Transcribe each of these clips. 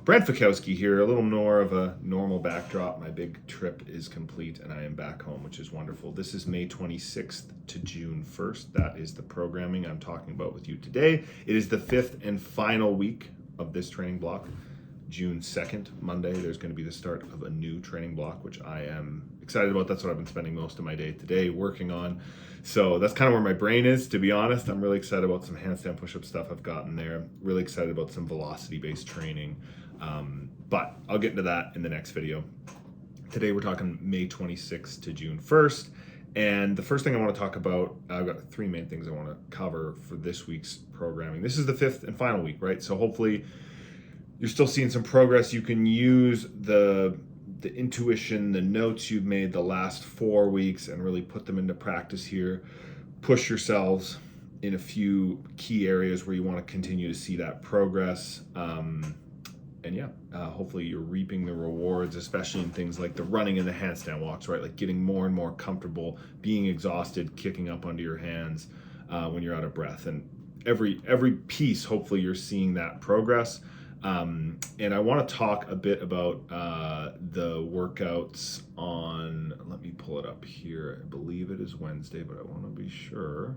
Brent Fikwoski here, a little more of a normal backdrop. My big trip is complete and I am back home, which is wonderful. This is May 26th to June 1st. That is the programming I'm talking about with you today. It is the fifth and final week of this training block. June 2nd, Monday, there's going to be the start of a new training block, which I am excited about. That's what I've been spending most of my day today working on. So that's kind of where my brain is, to be honest. I'm really excited about some handstand push-up stuff I've gotten there. Really excited about some velocity-based training. But I'll get into that in the next video. Today we're talking May 26th to June 1st. And the first thing I want to talk about, I've got three main things I want to cover for this week's programming. This is the fifth and final week, right? So hopefully you're still seeing some progress. You can use the intuition, the notes you've made the last 4 weeks and really put them into practice here. Push yourselves in a few key areas where you want to continue to see that progress. Hopefully you're reaping the rewards, especially in things like the running and the handstand walks, right? Like getting more and more comfortable, being exhausted, kicking up onto your hands when you're out of breath. And every piece, hopefully you're seeing that progress. And I want to talk a bit about the workouts on, let me pull it up here. I believe it is Wednesday, but I want to be sure.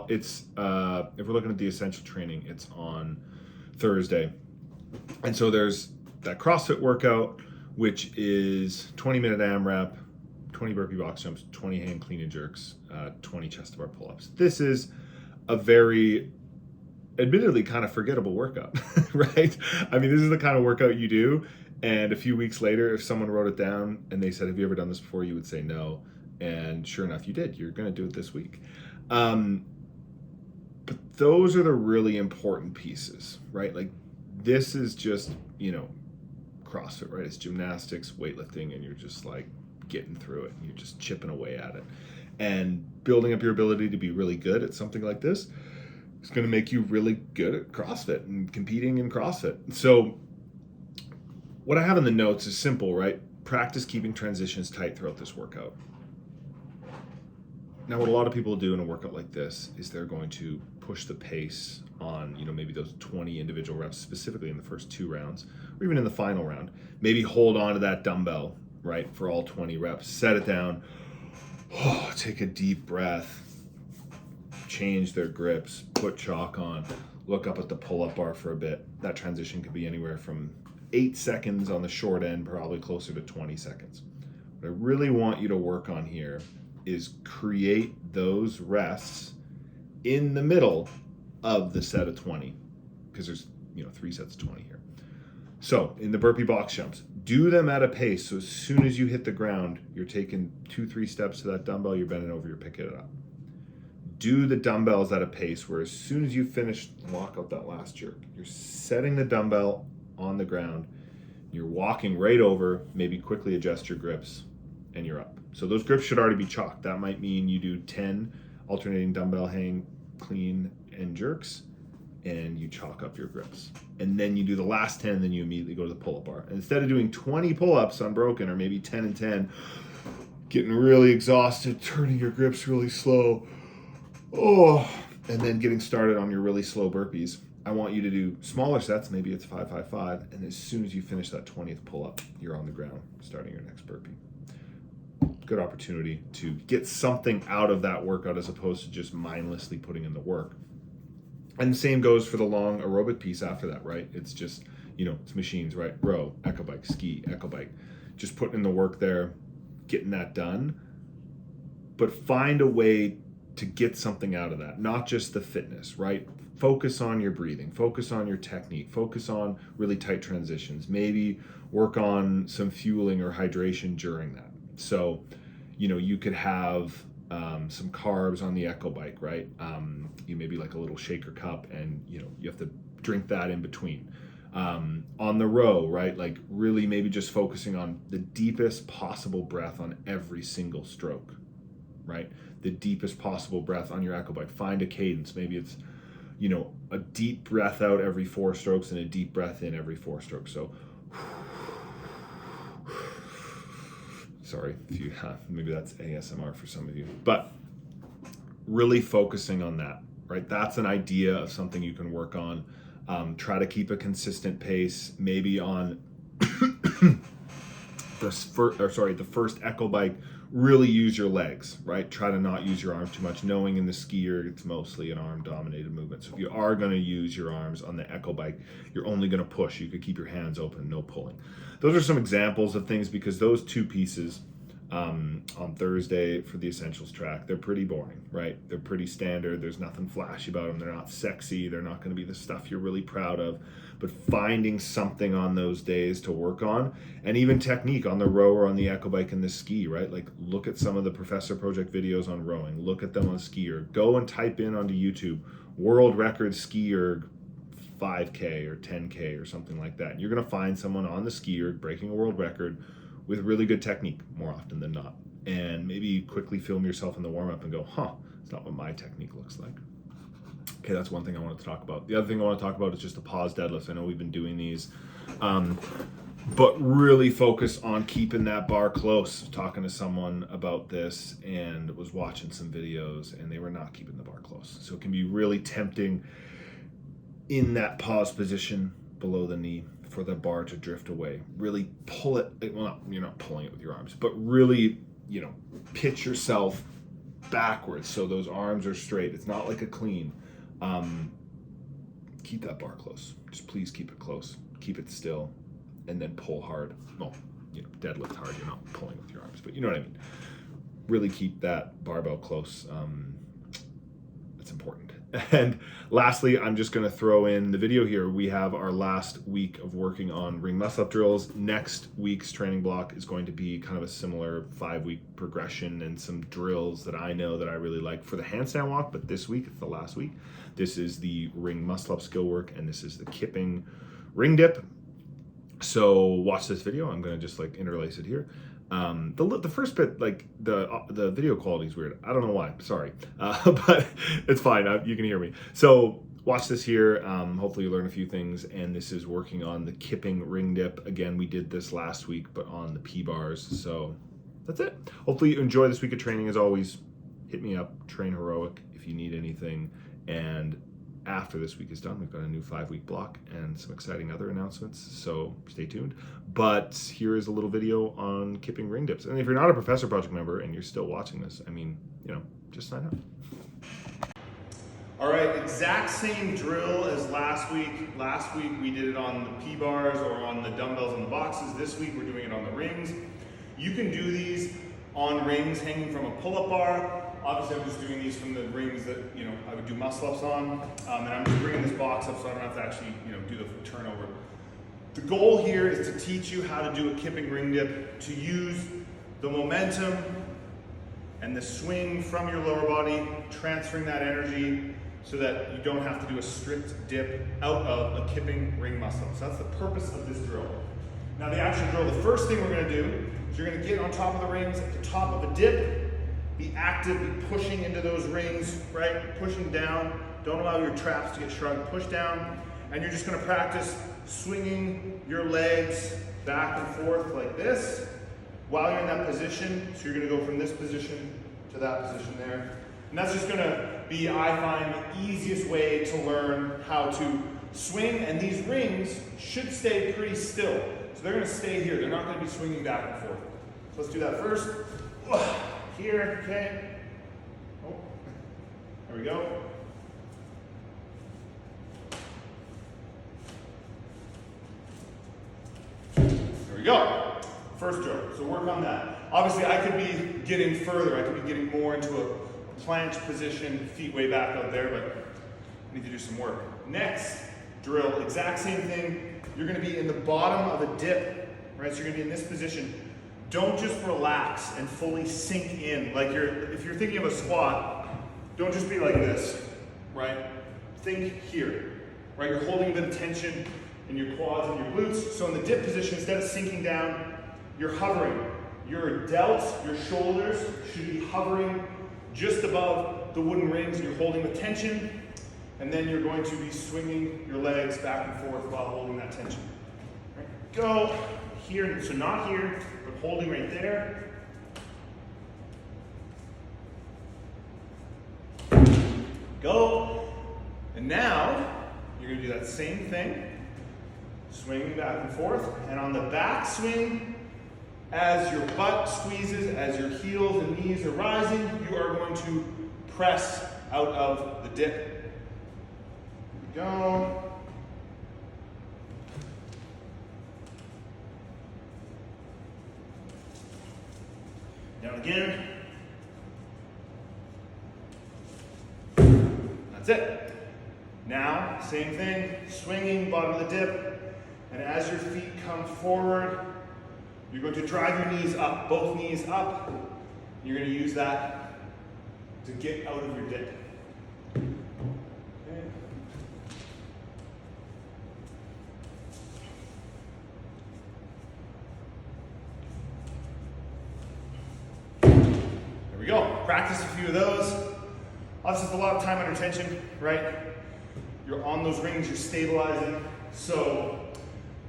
It's, if we're looking at the essential training, it's on Thursday. And so there's that CrossFit workout, which is 20-minute AMRAP, 20 burpee box jumps, 20 hand clean and jerks, 20 chest to bar pull-ups. This is a very, admittedly, kind of forgettable workout, right? I mean, this is the kind of workout you do, and a few weeks later, if someone wrote it down and they said, have you ever done this before? You would say no. And sure enough, you did. You're going to do it this week. But those are the really important pieces, right? Like this is just, CrossFit, right? It's gymnastics, weightlifting, and you're just like getting through it. And you're just chipping away at it. And building up your ability to be really good at something like this is going to make you really good at CrossFit and competing in CrossFit. So what I have in the notes is simple, right? Practice keeping transitions tight throughout this workout. Now, what a lot of people do in a workout like this is they're going to push the pace on, maybe those 20 individual reps, specifically in the first 2 rounds, or even in the final round. Maybe hold on to that dumbbell, right, for all 20 reps. Set it down. Take a deep breath. Change their grips. Put chalk on. Look up at the pull-up bar for a bit. That transition could be anywhere from 8 seconds on the short end, probably closer to 20 seconds. What I really want you to work on here is create those rests in the middle of the set of 20, because there's 3 sets of 20 here. So in the burpee box jumps, do them at a pace. So as soon as you hit the ground, you're taking 2-3 steps to that dumbbell, you're bending over, you're picking it up. Do the dumbbells at a pace where as soon as you finish, lock out that last jerk, you're setting the dumbbell on the ground, you're walking right over, maybe quickly adjust your grips, and you're up. So those grips should already be chalked. That might mean you do 10 alternating dumbbell hang, clean, and jerks, and you chalk up your grips. And then you do the last 10, then you immediately go to the pull-up bar. And instead of doing 20 pull-ups unbroken, or maybe 10 and 10, getting really exhausted, turning your grips really slow, and then getting started on your really slow burpees, I want you to do smaller sets, maybe it's 5-5-5, and as soon as you finish that 20th pull-up, you're on the ground, starting your next burpee. Good opportunity to get something out of that workout as opposed to just mindlessly putting in the work. And the same goes for the long aerobic piece after that, right? It's just, it's machines, right? Row, echo bike, ski, echo bike. Just putting in the work there, getting that done. But find a way to get something out of that, not just the fitness, right? Focus on your breathing, focus on your technique, focus on really tight transitions. Maybe work on some fueling or hydration during that. So, you could have some carbs on the echo bike, right? You maybe like a little shaker cup, and you have to drink that in between. On the row, right? Like really maybe just focusing on the deepest possible breath on every single stroke, right? The deepest possible breath on your echo bike. Find a cadence. Maybe it's, a deep breath out every 4 strokes and a deep breath in every 4 strokes. So sorry if you maybe that's ASMR for some of you, but really focusing on that, right? That's an idea of something you can work on. Try to keep a consistent pace, maybe on the first echo bike. Really use your legs, right? Try to not use your arms too much, knowing in the skier it's mostly an arm dominated movement. So if you are going to use your arms on the echo bike, you're only going to push. You could keep your hands open, no pulling. Those are some examples of things, because those two pieces on Thursday for the Essentials track, they're pretty boring, right? They're pretty standard. There's nothing flashy about them. They're not sexy. They're not going to be the stuff you're really proud of. But finding something on those days to work on, and even technique on the row or on the echo bike and the ski, right? Like, look at some of the Professor Project videos on rowing. Look at them on skier. Go and type in onto YouTube, world record skier 5K or 10K or something like that. And you're going to find someone on the skier breaking a world record with really good technique more often than not. And maybe quickly film yourself in the warm-up and go, it's not what my technique looks like. Okay, that's one thing I wanted to talk about. The other thing I want to talk about is just the pause deadlifts. I know we've been doing these, but really focus on keeping that bar close. Talking to someone about this and was watching some videos, and they were not keeping the bar close. So it can be really tempting in that pause position below the knee for the bar to drift away. Really pull it. Well, you're not pulling it with your arms, but really, pitch yourself backwards so those arms are straight. It's not like a clean. Keep that bar close. Just please keep it close. Keep it still, and then pull hard. Well, deadlift hard. You're not pulling with your arms, but you know what I mean. Really keep that barbell close. It's important. And lastly, I'm just going to throw in the video here. We have our last week of working on ring muscle up drills. Next week's training block is going to be kind of a similar 5-week progression and some drills that I know that I really like for the handstand walk. But this week, it's the last week. This is the ring muscle up skill work, and this is the kipping ring dip. So watch this video. I'm going to just interlace it here. The first bit, the video quality is weird. I don't know why. Sorry, but it's fine. You can hear me. So watch this here. Hopefully you learn a few things. And this is working on the kipping ring dip. Again, we did this last week, but on the P bars. So that's it. Hopefully you enjoy this week of training. As always, hit me up, Train Heroic, if you need anything. And after this week is done, we've got a new 5-week block and some exciting other announcements, so stay tuned. But here is a little video on kipping ring dips. And if you're not a Professor Project member and you're still watching this, just sign up. All right, exact same drill as last week. Last week we did it on the P-bars or on the dumbbells on the boxes. This week we're doing it on the rings. You can do these on rings hanging from a pull-up bar. Obviously, I'm just doing these from the rings that I would do muscle-ups on, and I'm just bringing this box up so I don't have to actually do the turnover. The goal here is to teach you how to do a kipping ring dip, to use the momentum and the swing from your lower body, transferring that energy so that you don't have to do a strict dip out of a kipping ring muscle. So that's the purpose of this drill. Now the actual drill, the first thing we're going to do is you're going to get on top of the rings at the top of a dip. Be active, be pushing into those rings, right? Pushing down. Don't allow your traps to get shrugged. Push down. And you're just going to practice swinging your legs back and forth like this while you're in that position. So you're going to go from this position to that position there. And that's just going to be, I find, the easiest way to learn how to swing. And these rings should stay pretty still. So they're going to stay here. They're not going to be swinging back and forth. So let's do that first. Here, okay. Oh, there we go. There we go. First drill. So work on that. Obviously, I could be getting further. I could be getting more into a planche position, feet way back out there, but I need to do some work. Next drill, exact same thing. You're going to be in the bottom of a dip, right? So you're going to be in this position. Don't just relax and fully sink in. If you're thinking of a squat, don't just be like this, right? Think here, right? You're holding a bit of tension in your quads and your glutes. So in the dip position, instead of sinking down, you're hovering. Your delts, your shoulders should be hovering just above the wooden rings. You're holding the tension, and then you're going to be swinging your legs back and forth while holding that tension. Right? Go here, so not here, but holding right there. Go. And now, you're going to do that same thing, swinging back and forth, and on the back swing, as your butt squeezes, as your heels and knees are rising, you are going to press out of the dip. Here we go. Down again. That's it. Now, same thing, swinging, bottom of the dip, and as your feet come forward, you're going to drive your knees up, both knees up. You're going to use that to get out of your dip. Okay. There we go. Practice a few of those. Obviously, it's a lot of time under tension, right? You're on those rings, you're stabilizing. So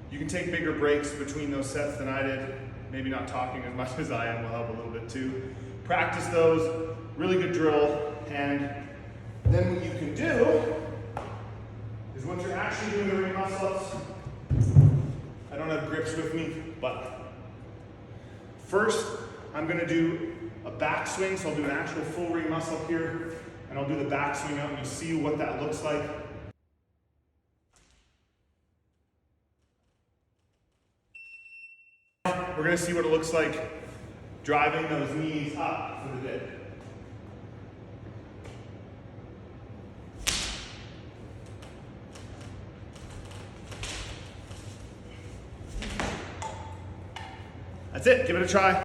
you can take bigger breaks between those sets than I did. Maybe not talking as much as I am will help a little bit too. Practice those, really good drill. And then what you can do is once you're actually doing the ring muscle-ups, I don't have grips with me, but first I'm gonna do a back swing. So I'll do an actual full ring muscle up here, and I'll do the back swing out and you'll see what that looks like. We're going to see what it looks like driving those knees up for the dip. That's it. Give it a try.